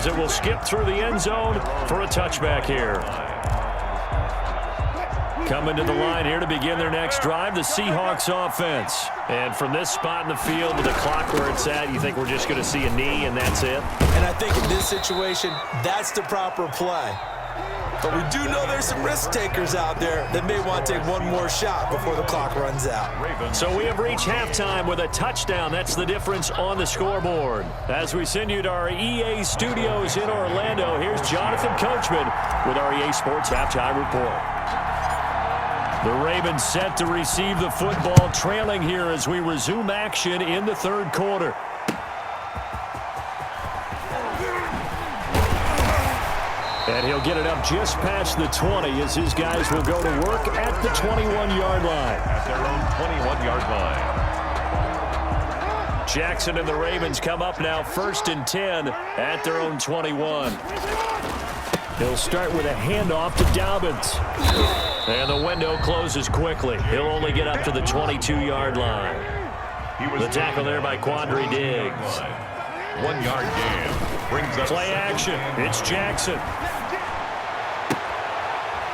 as it will skip through the end zone for a touchback here. Coming to the line here to begin their next drive, the Seahawks offense. And from this spot in the field with the clock where it's at, you think we're just going to see a knee and that's it? And I think in this situation, that's the proper play. But we do know there's some risk takers out there that may want to take one more shot before the clock runs out. So we have reached halftime with a touchdown. That's the difference on the scoreboard. As we send you to our EA studios in Orlando, here's Jonathan Coachman with our EA Sports Halftime Report. The Ravens set to receive the football, trailing here as we resume action in the third quarter. And he'll get it up just past the 20 as his guys will go to work at the 21-yard line. At their own 21-yard line. Jackson and the Ravens come up now 1st and 10 at their own 21. He'll start with a handoff to Dobbins. And the window closes quickly. He'll only get up to the 22-yard line. The tackle there by Quandre Diggs. 1 yard gain. Brings up play action. It's Jackson.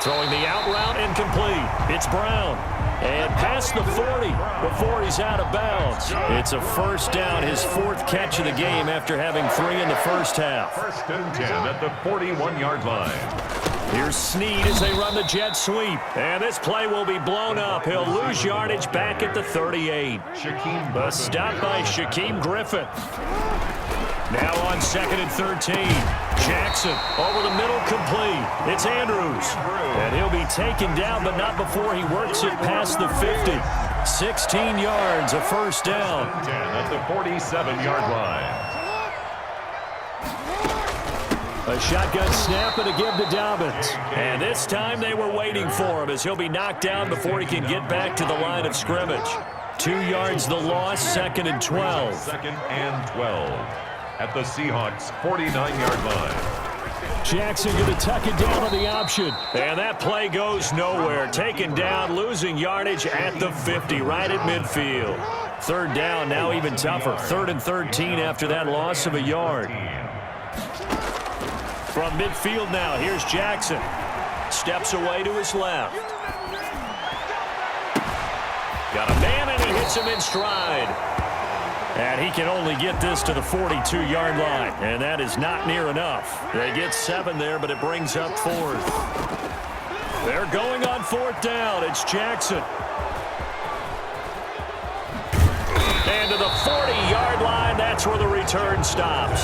Throwing the out route incomplete. It's Brown. And past the 40 before he's out of bounds. It's a first down, his 4th catch of the game after having 3 in the first half. 1st and 10 at the 41-yard line. Here's Snead as they run the jet sweep. And this play will be blown up. He'll lose yardage back at the 38. A stop by Shaquem Griffin. Now on 2nd and 13. Jackson over the middle, complete. It's Andrews. And he'll be taken down, but not before he works it past the 50. 16 yards, a first down. 10 at the 47-yard line. A shotgun snap and a give to Dobbins. And this time they were waiting for him as he'll be knocked down before he can get back to the line of scrimmage. 2 yards the loss, 2nd and 12. 2nd and 12 at the Seahawks' 49-yard line. Jackson going to tuck it down on the option. And that play goes nowhere. Taken down, losing yardage at the 50, right at midfield. 3rd down, now even tougher. 3rd and 13 after that loss of a yard. From midfield now, here's Jackson. Steps away to his left. Got a man and he hits him in stride. And he can only get this to the 42-yard line. And that is not near enough. They get 7 there, but it brings up 4th. They're going on 4th down. It's Jackson. And to the 40-yard line, that's where the return stops.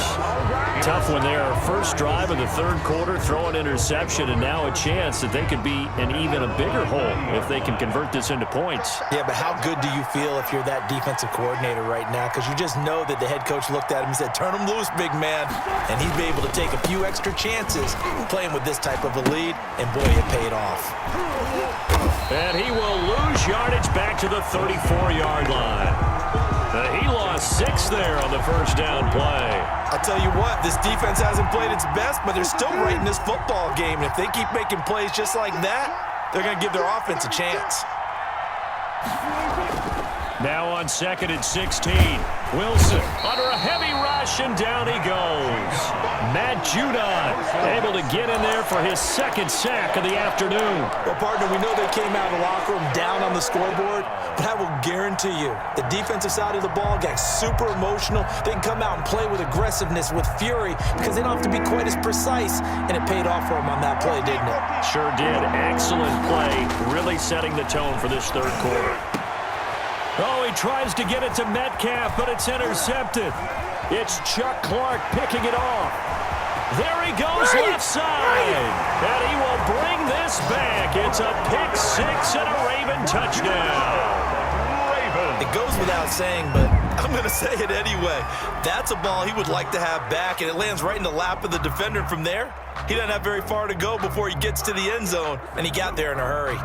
Tough one there. First drive of the 3rd quarter, throw an interception, and now a chance that they could be in even a bigger hole if they can convert this into points. Yeah, but how good do you feel if you're that defensive coordinator right now? Because you just know that the head coach looked at him and said, turn him loose, big man. And he'd be able to take a few extra chances playing with this type of a lead, and boy, it paid off. And he will lose yardage back to the 34-yard line. He lost 6 there on the first down play. I'll tell you what, this defense hasn't played its best, but they're still right in this football game. And if they keep making plays just like that, they're going to give their offense a chance. Now on 2nd and 16. Wilson under a heavy rush, and down he goes. Matt Judon able to get in there for his 2nd sack of the afternoon. Well, partner, we know they came out of the locker room down on the scoreboard, but I will guarantee you the defensive side of the ball got super emotional. They can come out and play with aggressiveness, with fury, because they don't have to be quite as precise, and it paid off for them on that play, didn't it? Sure did. Excellent play, really setting the tone for this 3rd quarter. Oh, he tries to get it to Metcalf, but it's intercepted. It's Chuck Clark picking it off. There he goes, left side. And he will bring this back. It's a pick 6 and a Raven touchdown. It goes without saying, but I'm going to say it anyway. That's a ball he would like to have back, and it lands right in the lap of the defender. From there, he doesn't have very far to go before he gets to the end zone, and he got there in a hurry.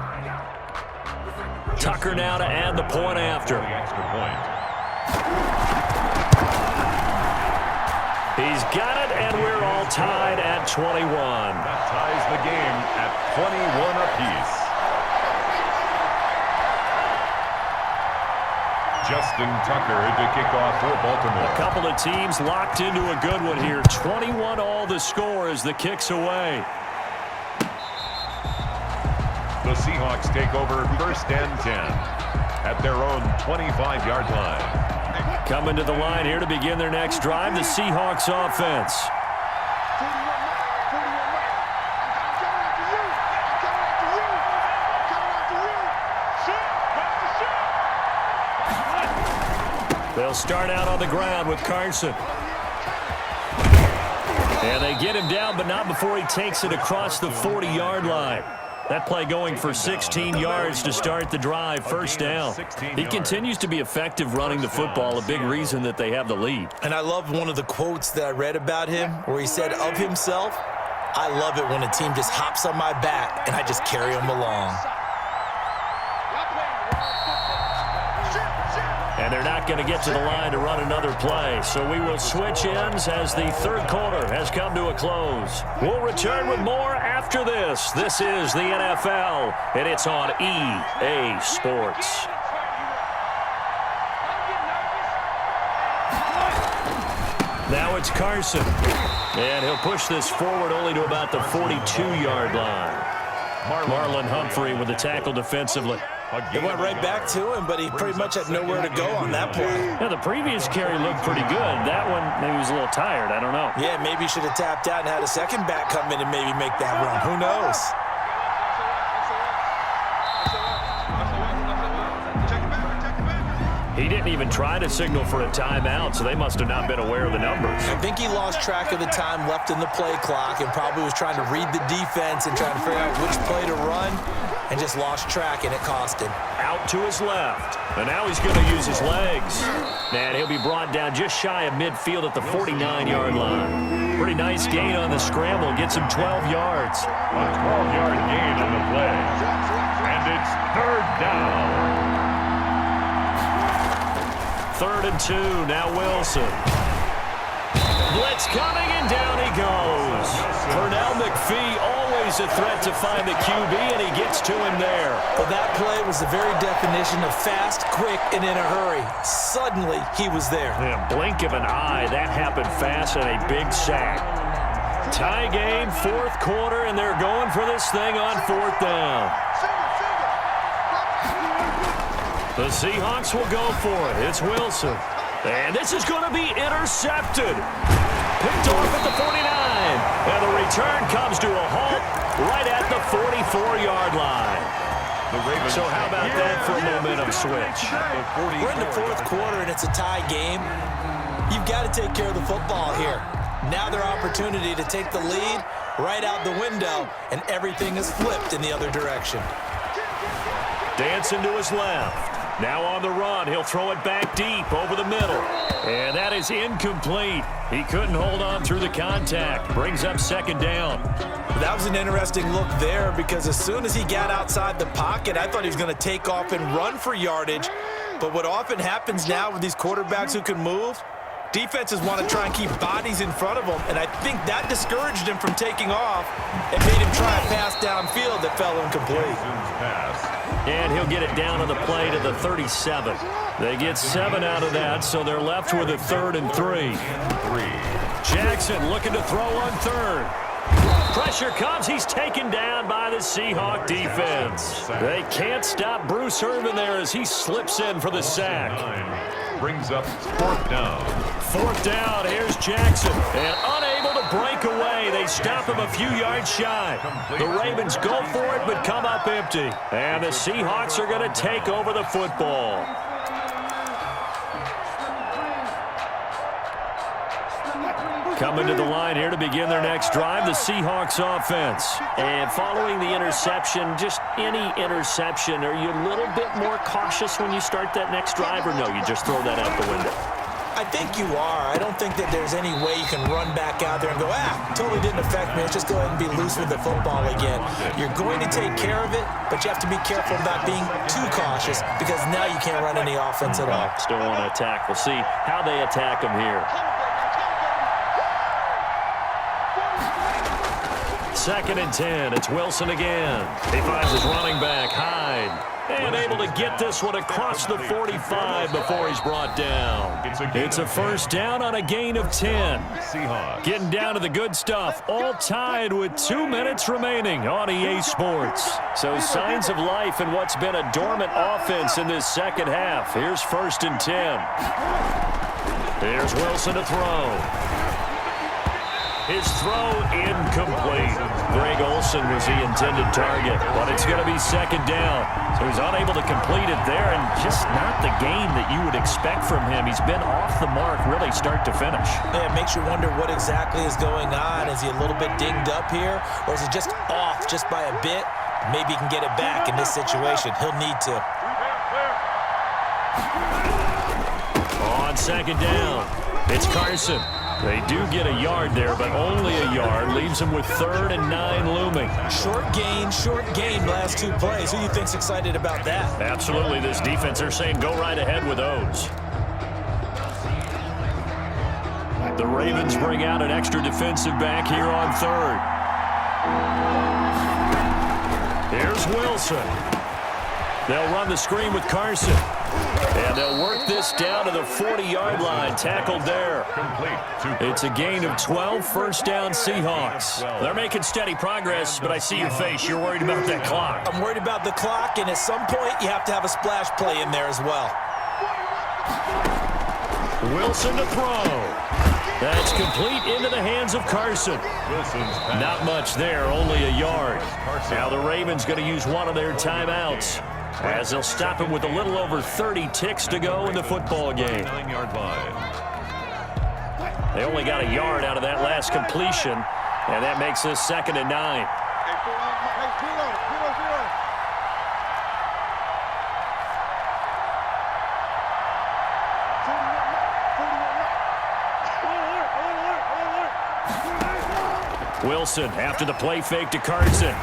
Tucker now to add the point after. Extra point. He's got it, and we're all tied at 21. That ties the game at 21 apiece. Justin Tucker to kick off for Baltimore. A couple of teams locked into a good one here. 21 all the score as the kick's away. The Seahawks take over 1st and 10 at their own 25-yard line. Coming to the line here to begin their next drive, the Seahawks offense. They'll start out on the ground with Carson. And they get him down, but not before he takes it across the 40-yard line. That play going for 16 yards to start the drive, 1st down. He continues to be effective running the football, a big reason that they have the lead. And I love one of the quotes that I read about him where he said of himself, "I love it when a team just hops on my back and I just carry them along." And they're not going to get to the line to run another play. So we will switch ends as the 3rd quarter has come to a close. We'll return with more after this. This is the NFL, and it's on EA Sports. Now it's Carson. And he'll push this forward only to about the 42-yard line. Marlon Humphrey with the tackle defensively. It went right back to him, but he pretty much had nowhere to go on that play. Yeah, the previous carry looked pretty good. That one, maybe he was a little tired. I don't know. Yeah, maybe he should have tapped out and had a second back come in and maybe make that run. Who knows? He didn't even try to signal for a timeout, so they must have not been aware of the numbers. I think he lost track of the time left in the play clock and probably was trying to read the defense and trying to figure out which play to run and just lost track, and it cost him. Out to his left, and now he's going to use his legs. And he'll be brought down just shy of midfield at the 49-yard line. Pretty nice gain on the scramble. Gets him 12 yards. A 12-yard gain on the play. And it's 3rd down. 3rd and 2, now Wilson. Blitz coming, and down he goes. Pernell McPhee, always a threat to find the QB, and he gets to him there. Well, that play was the very definition of fast, quick, and in a hurry. Suddenly, he was there. In a blink of an eye, that happened fast, and a big sack. Tie game, 4th quarter, and they're going for this thing on 4th down. The Seahawks will go for it. It's Wilson. And this is going to be intercepted. Picked off at the 49. And the return comes to a halt right at the 44-yard line. So how about that for a momentum switch? We're in the 4th quarter, and it's a tie game. You've got to take care of the football here. Now their opportunity to take the lead right out the window, and everything is flipped in the other direction. Dancing to his left. Now on the run, he'll throw it back deep over the middle. And that is incomplete. He couldn't hold on through the contact. Brings up 2nd down. That was an interesting look there because as soon as he got outside the pocket, I thought he was going to take off and run for yardage. But what often happens now with these quarterbacks who can move, defenses want to try and keep bodies in front of them, and I think that discouraged him from taking off and made him try a pass downfield that fell incomplete. And he'll get it down on the play to the 37. They get 7 out of that, so they're left with a 3rd and 3. Jackson looking to throw on 3rd. Pressure comes. He's taken down by the Seahawk defense. They can't stop Bruce Irvin there as he slips in for the sack. Brings up 4th down. 4th down. Here's Jackson. And unable to break away. They stop him a few yards shy. The Ravens go for it but come up empty. And the Seahawks are going to take over the football. Coming to the line here to begin their next drive, the Seahawks offense. And following the interception, just any interception, are you a little bit more cautious when you start that next drive, or no, you just throw that out the window? I think you are. I don't think that there's any way you can run back out there and go, totally didn't affect me. Let's just go ahead and be loose with the football again. You're going to take care of it, but you have to be careful about being too cautious because now you can't run any offense at all. Still want to attack. We'll see how they attack them here. 2nd and 10. It's Wilson again. He finds his running back, Hyde. And able to get this one across the 45 before he's brought down. It's a first down on a gain of 10. Seahawks. Getting down to the good stuff, all tied with 2 minutes remaining on EA Sports. So signs of life in what's been a dormant offense in this second half. Here's 1st and 10. Here's Wilson to throw. His throw incomplete. Greg Olsen was the intended target, but it's going to be 2nd down. So he's unable to complete it there, and just not the game that you would expect from him. He's been off the mark really start to finish. Yeah, it makes you wonder what exactly is going on. Is he a little bit dinged up here, or is he just off just by a bit? Maybe he can get it back in this situation. He'll need to. On 2nd down, it's Carson. They do get a yard there, but only a yard. Leaves them with 3rd and 9 looming. Short gain, last 2 plays. Who do you think's excited about that? Absolutely, this defense, they're saying go right ahead with those. The Ravens bring out an extra defensive back here on 3rd. Here's Wilson. They'll run the screen with Carson. And they'll work this down to the 40-yard line. Tackled there. It's a gain of 12, first down Seahawks. They're making steady progress, but I see your face. You're worried about that clock. I'm worried about the clock, and at some point, you have to have a splash play in there as well. Wilson to throw. That's complete into the hands of Carson. Not much there, only a yard. Now the Ravens going to use one of their timeouts, as they'll stop it with a little over 30 ticks to go in the football game. They only got a yard out of that last completion, and that makes this 2nd and 9. Wilson after the play fake to Carson.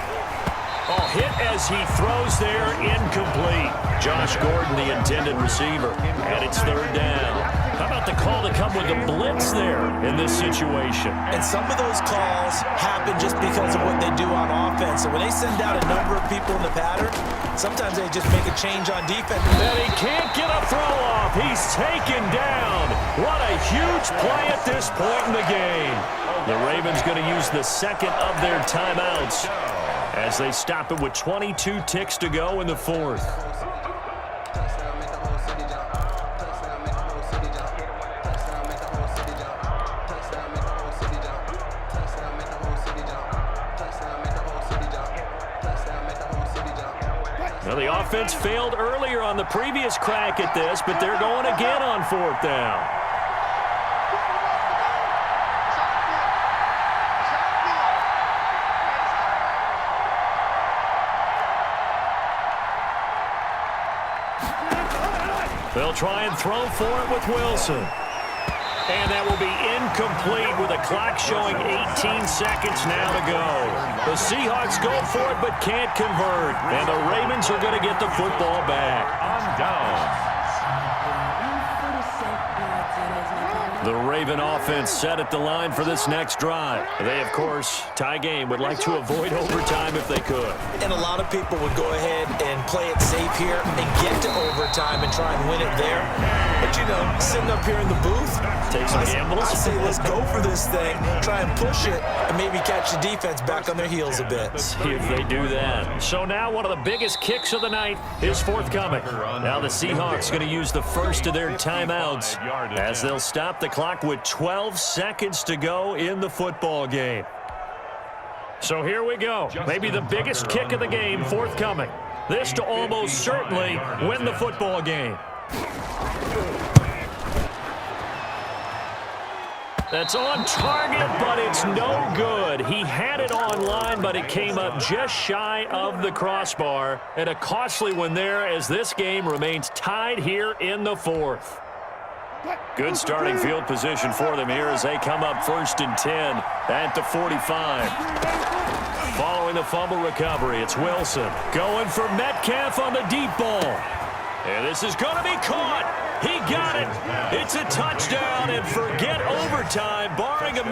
Oh, hit as he throws there, incomplete. Josh Gordon, the intended receiver, and it's 3rd down. How about the call to come with the blitz there in this situation? And some of those calls happen just because of what they do on offense. So when they send out a number of people in the pattern, sometimes they just make a change on defense. And he can't get a throw off. He's taken down. What a huge play at this point in the game. The Ravens going to use the 2nd of their timeouts as they stop it with 22 ticks to go in the 4th. Now the offense failed earlier on the previous crack at this, but they're going again on 4th down. They'll try and throw for it with Wilson. And that will be incomplete with a clock showing 18 seconds now to go. The Seahawks go for it but can't convert. And the Ravens are going to get the football back. On down. The Raven offense set at the line for this next drive. They, of course, tie game, would like to avoid overtime if they could. And a lot of people would go ahead and play it safe here and get to overtime and try and win it there. But, you know, sitting up here in the booth, take some gambles. I say let's go for this thing, try and push it, and maybe catch the defense back on their heels a bit. See if they do that. So now one of the biggest kicks of the night is forthcoming. Now the Seahawks going to use the first of their timeouts as they'll stop the clock with 12 seconds to go in the football game. So here we go. Maybe the biggest kick of the game forthcoming. This to almost certainly win the football game. That's on target, but it's no good. He had it on line, but it came up just shy of the crossbar. And a costly one there as this game remains tied here in the 4th. Good starting field position for them here as they come up 1st and 10 at the 45. Following the fumble recovery, it's Wilson going for Metcalf on the deep ball. And this is going to be caught. He got it. It's a touchdown, and forget overtime, barring a